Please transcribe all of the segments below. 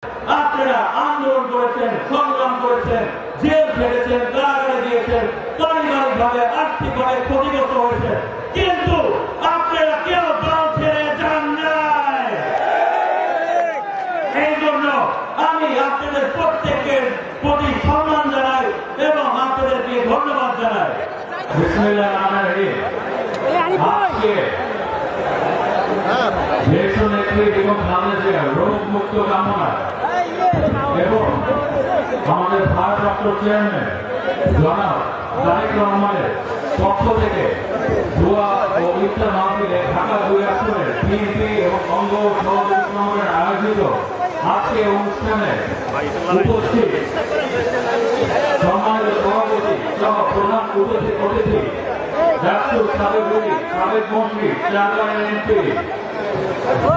আপনারা আন্দোলন করেছেন, সংগ্রাম করেছেন, জেল খেটেছেন, কারাগারে দিয়েছেন, পারিবারিকভাবে আর্থিকভাবে ক্ষতিগ্রস্ত হয়েছে, কিন্তু আপনারা কেউ দল ছেড়ে যান নাই। এই জন্য আমি আপনাদের প্রত্যেকের প্রতি সম্মান জানাই এবং আপনাদেরকে ধন্যবাদ জানাই। বিসমিল্লাহির রহমানির রহিম। আজকে দেশনেত্রী এবং বাংলাদেশের রোগ মুক্ত কামনা এবং আমাদের ভারপ্রাপ্ত চেয়ারম্যান জনাব তারেক রহমানের পক্ষ থেকে দোয়া ও ইফতার মাহফিলে ঢাকা 2 আসনের বিএনপি এবং অঙ্গ সহযোগী সংগঠনের আয়োজিত আজকে অনুষ্ঠানে উপস্থিত সম্মানিত সভাপতি সহ প্রধান অতিথি ডাক্তার সাবেক মন্ত্রী চেয়ারম্যান এমপি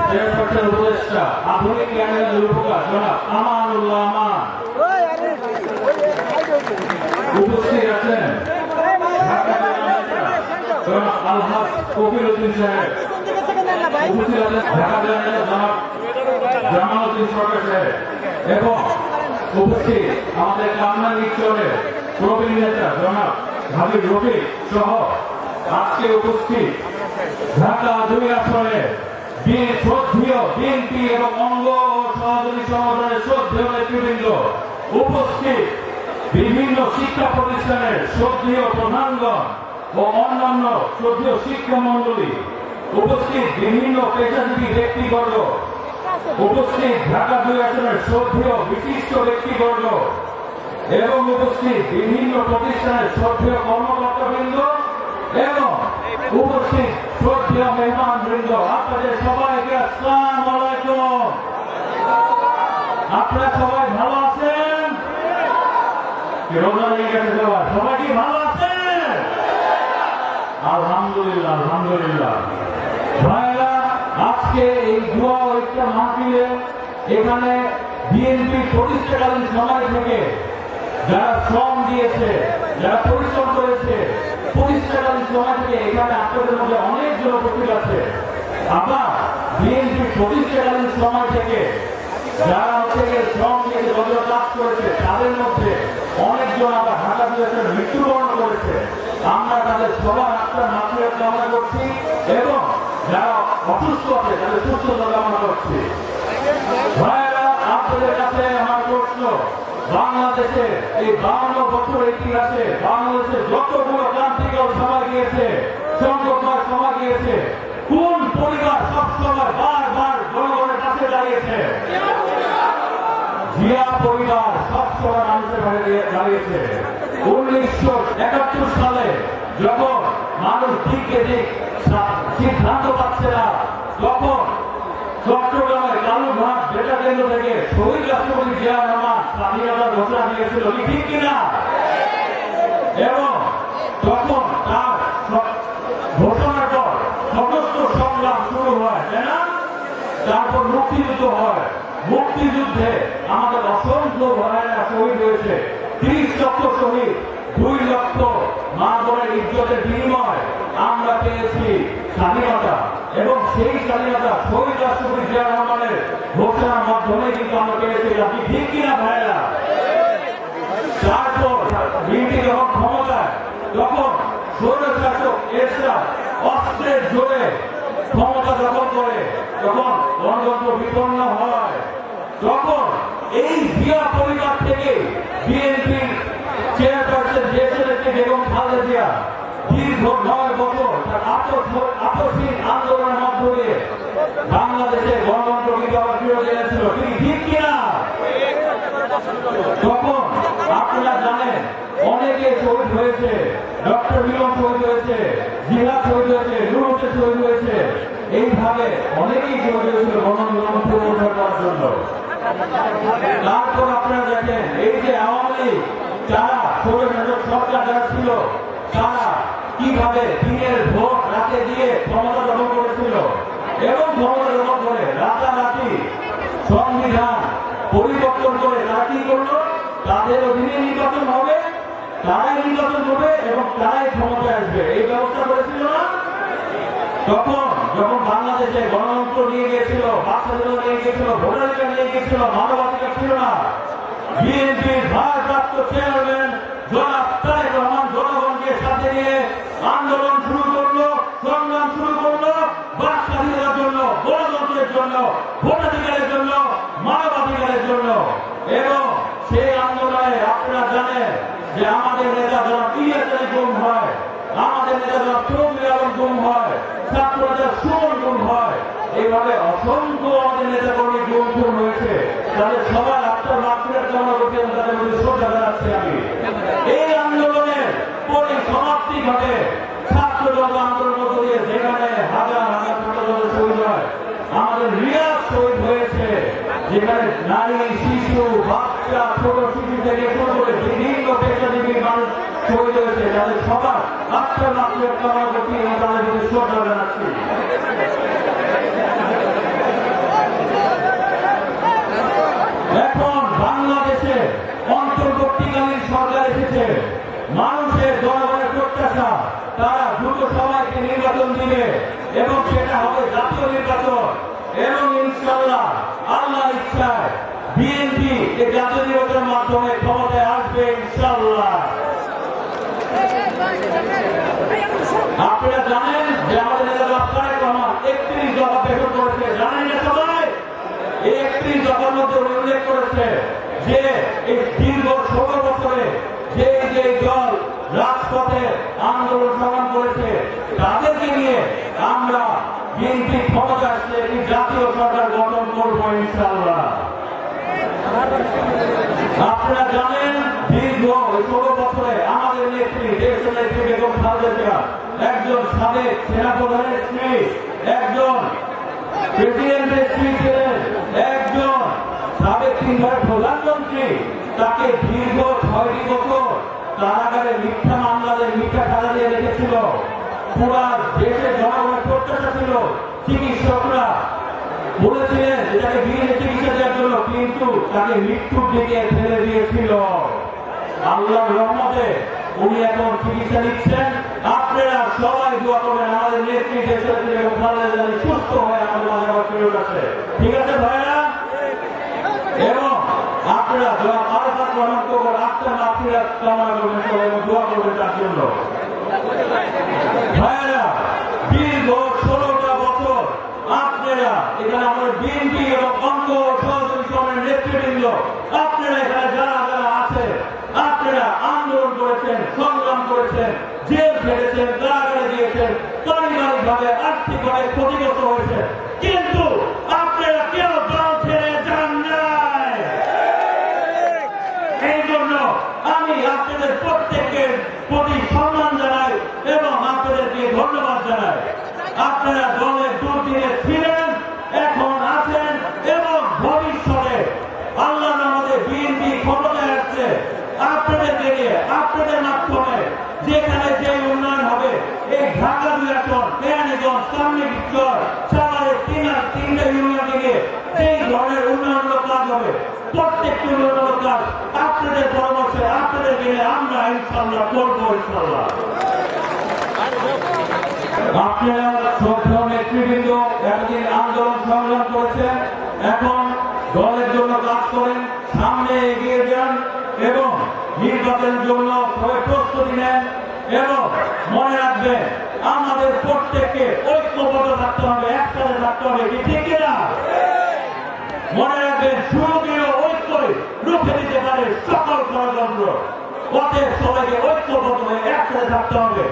চেয়ারপারসন উপদেষ্টা আধুনিক জ্ঞানের নিরূপকার জনাব আমানুল্লাহ আমান উপস্থিত আছেন জনাব আলহাজ কবির উদ্দিন সাহেব, উপস্থিত আছেন ঢাকা জেলার জনাব জামাল উদ্দিন সরকার সাহেব এবং উপস্থিত আমাদের কামনা নিশ্চয়ের প্রবীণ নেতা জনাব হাবিব রফিক সহ আজকে উপস্থিত ঢাকা 2 আসনের শ্রদ্ধেয় বিএনপি এবং অঙ্গ ও সহযোগী সংগঠনের শ্রদ্ধেয় নেতৃবৃন্দ, উপস্থিত বিভিন্ন শিক্ষা প্রতিষ্ঠানের শ্রদ্ধেয় প্রধানগণ ও অন্যান্য শ্রদ্ধেয় শিক্ষা মন্ডলী, উপস্থিত বিভিন্ন পেশাজীবী ব্যক্তিবর্গ, উপস্থিত ঢাকা 2 আসনের শ্রদ্ধেয় বিশিষ্ট ব্যক্তিবর্গ এবং উপস্থিত বিভিন্ন প্রতিষ্ঠানের শ্রদ্ধেয় কর্মকর্তাবৃন্দ এবং উপস্থিত শ্রদ্ধেয় মেহমান বৃন্দ, আপনাদের সবাইকে আসসালামু আলাইকুম। আপনারা সবাই ভালো আছেন? সবাই কি ভালো আছেন? আলহামদুলিল্লাহ আলহামদুলিল্লাহ। ভাইরা, আজকে এই দোয়া ও ইফতার মাহফিলে এখানে বিএনপি প্রতিষ্ঠাকালীন সময় থেকে যারা শ্রম দিয়েছে, যারা পরিশ্রম করেছে, প্রতিষ্ঠাকালীন সময় থেকে এখানে আপনাদের মধ্যে অনেকজন উপস্থিত আছে। আবার বিএনপি প্রতিষ্ঠাকালীন সময় থেকে যারা শ্রম দিয়ে যত কাজ করেছে তাদের মধ্যে অনেকজন আবার ঢাকা বিভাগের মৃত্যুবরণ করেছে। আমরা তাদের সবার আত্মার মাতৃত্ব কামনা করছি এবং যারা অসুস্থ আছে তাদের সুস্থতা কামনা করছি। ভাইয়েরা, আপনাদের কাছে আমার প্রশ্ন, বাংলাদেশে এই 52 বছর ইতিহাসে বাংলাদেশে যতগুলো ক্রান্তিক সভা গিয়েছে, সংকটময় সভা গিয়েছে, কোন পরিবার সবসময় বারবার জনগণের কাছে দাঁড়িয়েছে? জিয়া পরিবার সবসময় মানুষের বাইরে দাঁড়িয়েছে। 1971 সালে যখন মানুষ দিকে দিক সিদ্ধান্ত পাচ্ছে না, তখন চট্টগ্রামের কালুঘাট বেটা কেন্দ্র থেকে শহীদ রাষ্ট্রপতি জিয়া রহমান স্বাধীনতার ঘোষণা দিয়েছিল, ঠিক কিনা? এবং তখন তার ঘোষণার পর সমস্ত সংগ্রাম শুরু হয়, তাই না? তারপর মুক্তিযুদ্ধ হয়। মুক্তিযুদ্ধে আমাদের অসংখ্য ভাইয়েরা শহীদ হয়েছে। 30 লক্ষ শহীদ, 2 লক্ষ মা বোনের ইজ্জতের বিনিময় আমরা পেয়েছি স্বাধীনতা এবং সেই স্বাধীনতা শহীদ রাষ্ট্রপতি জিয়া রহমানের ঘোষণার মাধ্যমে কিন্তু আমরা পেয়েছিলাম, ঠিক কিনা ভাইয়েরা? তারপর বিএনপি যখন ক্ষমতায়, তখন স্বৈরশাসক এরশাদ অস্ত্রের জোরে ক্ষমতা দখল করে, তখন গণতন্ত্র বিপন্ন হয়। তখন এই জিয়া পরিবার থেকে বিএনপির চেয়ারপারসন দেশনেত্রী বেগম খালেদা জিয়া দীর্ঘ 9 বছর আপসহীন আন্দোলনের মাধ্যমে বাংলাদেশে গণতন্ত্র কিন্তু আবার ফিরে এনেছিল, ঠিক কিনা? তখন আপনারা জানেন অনেকে শহীদ হয়েছে, ডক্টর মিলন শহীদ হয়েছে, জিহাদ শহীদ হয়েছে, নূর হোসেন শহীদ হয়েছে, এইভাবে অনেকেই শহীদ হয়েছিল গণতন্ত্র পুনরুদ্ধার করার জন্য। তারপর আপনারা দেখেন এই যে আওয়ামী লীগ, যারা স্বৈরশাসক সরকার যারা ছিল, তারা কিভাবে দিনের ভোট রাতে দিয়ে ক্ষমতা দখল করেছিল এবং ক্ষমতা দখল করে রাতারাতি সংবিধান পরিবর্তন করে তারা কি করলো? তাদের অধীনে নির্বাচন হবে, তারাই নির্বাচন হবে এবং তারাই ক্ষমতায় আসবে, এই ব্যবস্থা করেছিল না? তখন যখন বাংলাদেশে গণতন্ত্র নিয়ে গিয়েছিল, বাচ্চাদের নিয়ে গিয়েছিল, ভোটাধিকার নিয়ে গিয়েছিল, মানবাধিকার ছিল না, বিএনপির ভারপ্রাপ্ত চেয়ারম্যান জনাব তারেক রহমান জনগণকে সাথে নিয়ে আন্দোলন শুরু করলো, সংগ্রাম শুরু করলো বাক স্বাধীনতার জন্য, গণতন্ত্রের জন্য, ভোটাধিকারের জন্য, মানবাধিকারের জন্য। এবং সেই আন্দোলনে আপনারা জানেন যে আমাদের নেতা জনাব ইলিয়াস আলী গুম হয়, আমাদের নেতা জনাব চৌধুরী আলম গুম হয়, ছাত্ররা সুমন গুম হয়, এইভাবে অসংখ্য আমাদের নেতা কর্মী গুম হয়েছে। তাদের সবার আত্মার মাতৃকার কামনা করতে এবং তাদের প্রতি শ্রদ্ধা জানাচ্ছি আমি। এই আন্দোলনের পরিসমাপ্তি ঘটে ছাত্রদল আন্দোলন মধ্য দিয়ে, যেখানে হাজার হাজার ছাত্রদল শহীদ হয়, আমাদের রিয়াজ শহীদ হয়েছে, যেখানে নারী, শিশু, বাচ্চা, ছোট শিশু থেকে শুরু করে বিভিন্ন পেশাজীবী মানুষ শহীদ হয়েছে। তাদের সবার আত্মার মাতৃকার কামনা করতে এবং তাদের প্রতি শ্রদ্ধা জানাচ্ছি। এখন বাংলাদেশে অন্তর্বর্তীকালীন সরকার এসেছে, মানুষের জনগণের প্রত্যাশা তারা দ্রুত সবাইকে নির্বাচন দিবে এবং সেটা হবে জাতীয় নির্বাচন। এবং ইনশাআল্লাহ আল্লাহ ইচ্ছায় বিএনপি এই জাতীয় নির্বাচনের মাধ্যমে ক্ষমতায় আসবে ইনশাআল্লাহ। আপনারা জানেন যে আমাদের নেতা তারেক রহমান 31 দফা পেশ করেছে, জানেন না সবাই? এই 31 দফার মধ্যে উল্লেখ করেছে যে এই দীর্ঘ 16 বছরে যে যে দল রাজপথে আন্দোলন সংগ্রাম করেছে তাদেরকে নিয়ে আমরা বিএনপি ক্ষমতা আসলে একটি জাতীয় সরকার গঠন করবো ইনশাআল্লাহ। আপনারা জানেন দীর্ঘ 16 বছরে আমাদের নেত্রী দেশের নেত্রী বেগম খালেদা জিয়া একজন সাবেক সেনাপ্রধানের স্ত্রী, একজন প্রেসিডেন্টের স্ত্রী ছিলেন, একজন সাবেক 3 প্রধানমন্ত্রী। তাকে দীর্ঘ 6টি বছর কারাগারে মিথ্যা মামলাদের মিথ্যা সাজা দিয়ে রেখেছিল। পুরা দেশের জনগণের প্রত্যাশা ছিল, চিকিৎসকরা বলেছিলেন যে তাকে বিনা চিকিৎসা দেওয়ার জন্য, কিন্তু তাকে মৃত্যুর দিকে ফেলে দিয়েছিল। আল্লাহর রহমতে উনি এখন চিকিৎসা নিচ্ছেন। আপনারা সবাই দোয়া করবেন আমাদের নেত্রী দেশের সুস্থ হয়ে আমাদের মাঝে আবার ফেরত আসে, ঠিক আছে ভাইরা? এবং আপনারা আরাফাত রহমান কবর আত্মার মাগফিরাত কামনা করবেন সবাই এবং দোয়া করবেন তার জন্য। ভাইরা দীর্ঘ 16টা বছর আপনারা এখানে আমাদের বিএনপি এবং অঙ্গ সহযোগী সমাজের নেতৃবৃন্দ, আপনারা এখানে যারা যারা আছে, আপনারা আন্দোলন করেছেন, সংগ্রাম করেছেন, জেল খেটেছেন, কারাগারে দিয়েছেন, পারিবারিকভাবে আর্থিকভাবে ক্ষতিগ্রস্ত হয়েছে, কিন্তু আপনারা কেউ দল ছেড়ে যান নাই। এই জন্য আমি আপনাদের প্রত্যেকের প্রতি সম্মান জানাই এবং আপনাদেরকে ধন্যবাদ জানাই। আপনারা দলের দুর্দিনে ছিলেন, এখন আছেন এবং ভবিষ্যতে আল্লাহ আমাদের বিএনপি ক্ষমতায় আসছে। আপনাদেরকে নিয়ে, আপনাদের মাধ্যমে যেখানে যে উন্নয়ন হবে, এই ঢাকা 2 আসন, কেরানীগঞ্জ, সামনেচর, সাভারের 3টা ইউনিয়ন নিয়ে এই ধরনের উন্নয়নমূলক কাজ হবে। প্রত্যেকটি উন্নয়নমূলক কাজ আপনাদের পরামর্শে, আপনাদের নিয়ে আমরা ইনশাআল্লাহ করবো ইনশাআল্লাহ। আপনারা শ্রদ্ধেয় নেতৃবৃন্দ এতদিন আন্দোলন সংগ্রাম করেছেন, এখন দলের জন্য কাজ করেন, সামনে এগিয়ে যান এবং নির্বাচনের জন্য সবাই প্রস্তুতি নেন। এবং মনে রাখবেন আমাদের প্রত্যেককে ঐক্যবদ্ধ থাকতে হবে, একসাথে থাকতে হবে, কি ঠিক না? মনে রাখবেন সুদৃঢ় ঐক্যই রুখে দিতে পারে সকল ষড়যন্ত্র। অতএব সবাইকে ঐক্যবদ্ধ হয়ে একসাথে থাকতে হবে।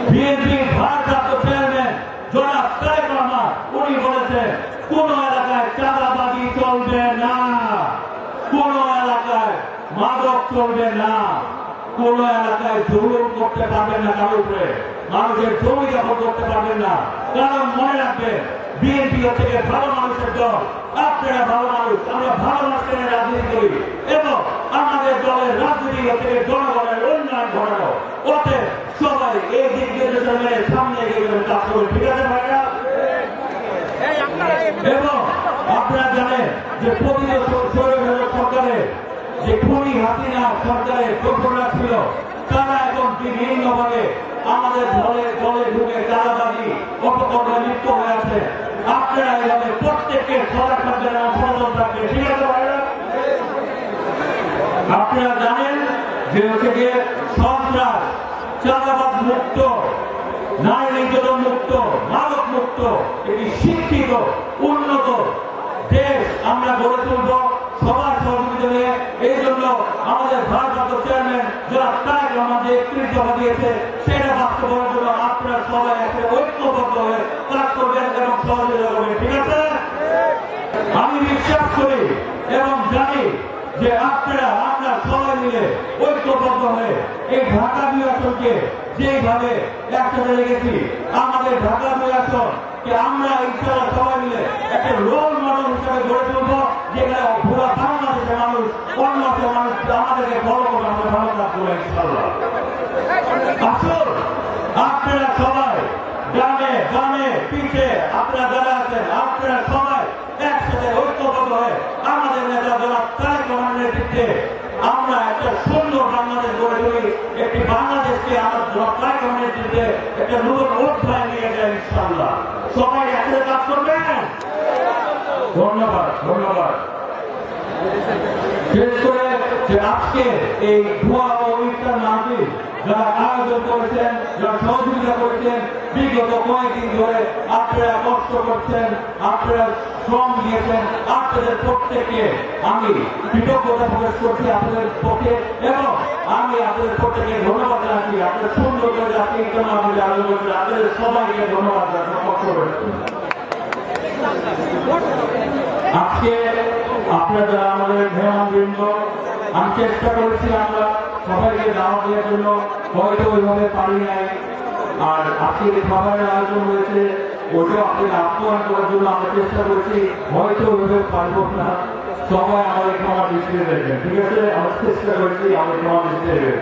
বিএনপির ভারপ্রাপ্ত চেয়ারম্যান জনাব তারেক রহমান উনি বলেছেন কোন এলাকায় চাঁদাবাজি চলবে না, কোন এলাকায় মাদক চলবে না, কোন এলাকায় জুলুম করতে পারবেন না, কারোর উপরে মানুষের জমি দখল করতে পারবেন না। কারণ মনে রাখবেন বিএনপি হচ্ছে ভালো মানুষের দল, আপনারা ভালো মানুষ, আমরা ভালো মানুষের রাজনীতি করি এবং আমাদের দলের রাজনীতি হচ্ছে জনগণের উন্নয়ন ঘটানো। অতএব সবাই এই দিক নির্দেশনের সামনে এগিয়ে কাজ করবে, ঠিক আছে ভাইরা? এবং আপনারা জানেন যে প্রতিদিন সরকারের যে খুনি হাসিনা সরকারের দোষরা ছিল, তারা এখন বিভিন্নভাবে আমাদের দলে ঢুকে চাঁদাবাজি অপকর্মে লিপ্ত আপনারা এইভাবে প্রত্যেককে সজাগ থাকবেন এবং সচেতন থাকবেন, ঠিক আছে ভাইরা? আপনারা জানেন যে হচ্ছে গিয়ে সন্ত্রাস, চাঁদাবাদ মুক্ত, নারী নির্যাতন মুক্ত, মাদক মুক্ত একটি শিক্ষিত উন্নত দেশ আমরা গড়ে তুলব সবার সহযোগিতা নিয়ে। এই জন্য আমাদের ভারপ্রাপ্ত চেয়ারম্যান যারা তারেক রহমান যে 31 দফা দিয়েছে সেটা বাস্তবায়নের জন্য আপনারা সবাই একটা ঐক্যবদ্ধ হয়ে কাজ করবেন এবং সহযোগিতা করবেন, ঠিক আছে? আমি বিশ্বাস করি এবং জানি যে আপনারা সবাই মিলে ঐক্যবদ্ধ হয়ে এই ঢাকা 2 আসনকে যেভাবে একসাথে রেখেছি, আমাদের ঢাকা 2 আসন আমরা ইনশাআল্লাহ সবাই মিলে একটা রোল মডেল হিসেবে গড়ে তুলব, যেখানে পুরো বাংলাদেশের মানুষ, অন্য মানুষ আমাদেরকে ফলো করবে, আমরা ভালো কাজ করবো ইনশাআল্লাহ। আসুন আপনারা সবাই গ্রামে গ্রামে পিঠে আপনারা যারা আছেন আপনারা সবাই একসাথে ঐক্যবদ্ধ হয়ে আমাদের নেতা যারা তারেক রহমানের নেতৃত্বে আমরা একটা সুন্দর বাংলাদেশ গড়ে তুলি, একটি বাংলাদেশকে আমার তারেক রহমানের নেতৃত্বে একটা নতুন অধ্যায় নিয়ে যায় ইনশাআল্লাহ। সবাই একসাথে কাজ করবেন। ধন্যবাদ ধন্যবাদ। শেষ করে যে আজকে এই দোয়া ও ইফতার মাহফিল যারা আয়োজন করেছেন, যারা সহযোগিতা করেছেন, বিগত কয়েকদিন ধরে আপনারা কষ্ট করছেন, আপনারা শ্রম দিয়েছেন, আপনাদের প্রত্যেককে আমি কৃতজ্ঞতা প্রকাশ করছি আপনাদের পক্ষে এবং আমি আপনাদের প্রত্যেককে ধন্যবাদ জানাচ্ছি। আপনাদের সুন্দর করে আপনি আমাদের আয়োজন করছেন, আপনাদের সবাইকে ধন্যবাদ জানাচ্ছি কষ্ট করেছেন। আজকে আপনারা যারা আমাদের মেহমানবৃন্দ, আমি চেষ্টা করেছি আমরা সবাইকে দাওয়াত দেওয়ার জন্য, হয়তো ওইভাবে পারি নাই। আর আজকে যে খাবারের আয়োজন হয়েছে ওইটাও আপনাকে আপ্যায়ন করার জন্য আমরা চেষ্টা করেছি, হয়তো ওইভাবে পারবো না। সবাই আমাদের ক্ষমা দৃষ্টিতে দেখবেন, ঠিক আছে? আমরা চেষ্টা করেছি আমাদের ক্ষমা দৃষ্টিতে দেখবেন।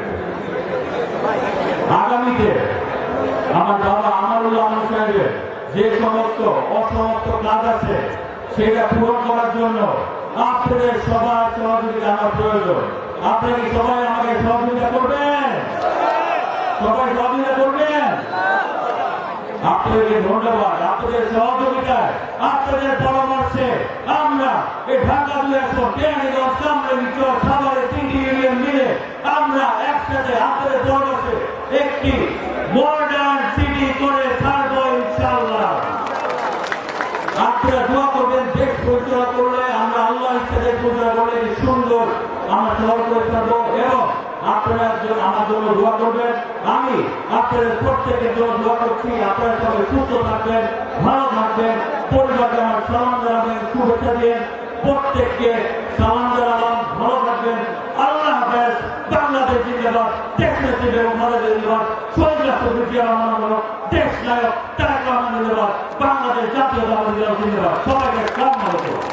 আগামীতে আমার বাবা আমারুল্লাহ আহমদ সাহেবের যে সমস্ত অসমাপ্ত কাজ আছে সেটা পূরণ করার জন্য আপনাদের সবার সহযোগিতা আমার প্রয়োজন। আপনারা কি সবাই আমাকে সহযোগিতা করবেন? সবাই সহযোগিতা করবেন? আপনাদেরকে ধন্যবাদ। আপনাদের সহযোগিতায়, আপনাদের পরামর্শে আমরা এই ঢাকা 2 আসন, কেরানীগঞ্জ, কামরাঙ্গীরচর, সাভারের 3টি ইউনিয়ন মিলে আমরা একসাথে আপনাদের পরামর্শে একটি মডার্ন সিটি করে ছাড়বো ইনশাআল্লাহ। আপনারা দোয়া করবেন, দেশ পরিচালনা করলে আমরা আল্লাহ ইচ্ছা দেশ পরিচালনা করলে সুন্দর আমরা সহজ করে থাকবো এবং আপনারা আমার জন্য দোয়া করবেন। আমি আপনাদের প্রত্যেকের জন্য দোয়া করছি। আপনারা সবাই সুস্থ থাকবেন, ভালো থাকবেন, পরিবারকে আমার সালাম জানাবেন, শুভেচ্ছা দিন, প্রত্যেককে সালাম জানালাম, ভালো থাকবেন। আল্লাহ হাফেজ। বাংলাদেশ জিন্দাবাদ, দেশ নেত্রী বেগম খালেদা জিন্দাবাদ, শহীদ রাষ্ট্রপতি জিয়া রহমান, দেশ নায়ক তারেক রহমান জিন্দাবাদ, বাংলাদেশ জাতীয়তাবাদী দল জিন্দাবাদ। সবাইকে সালাম আলাইকুম।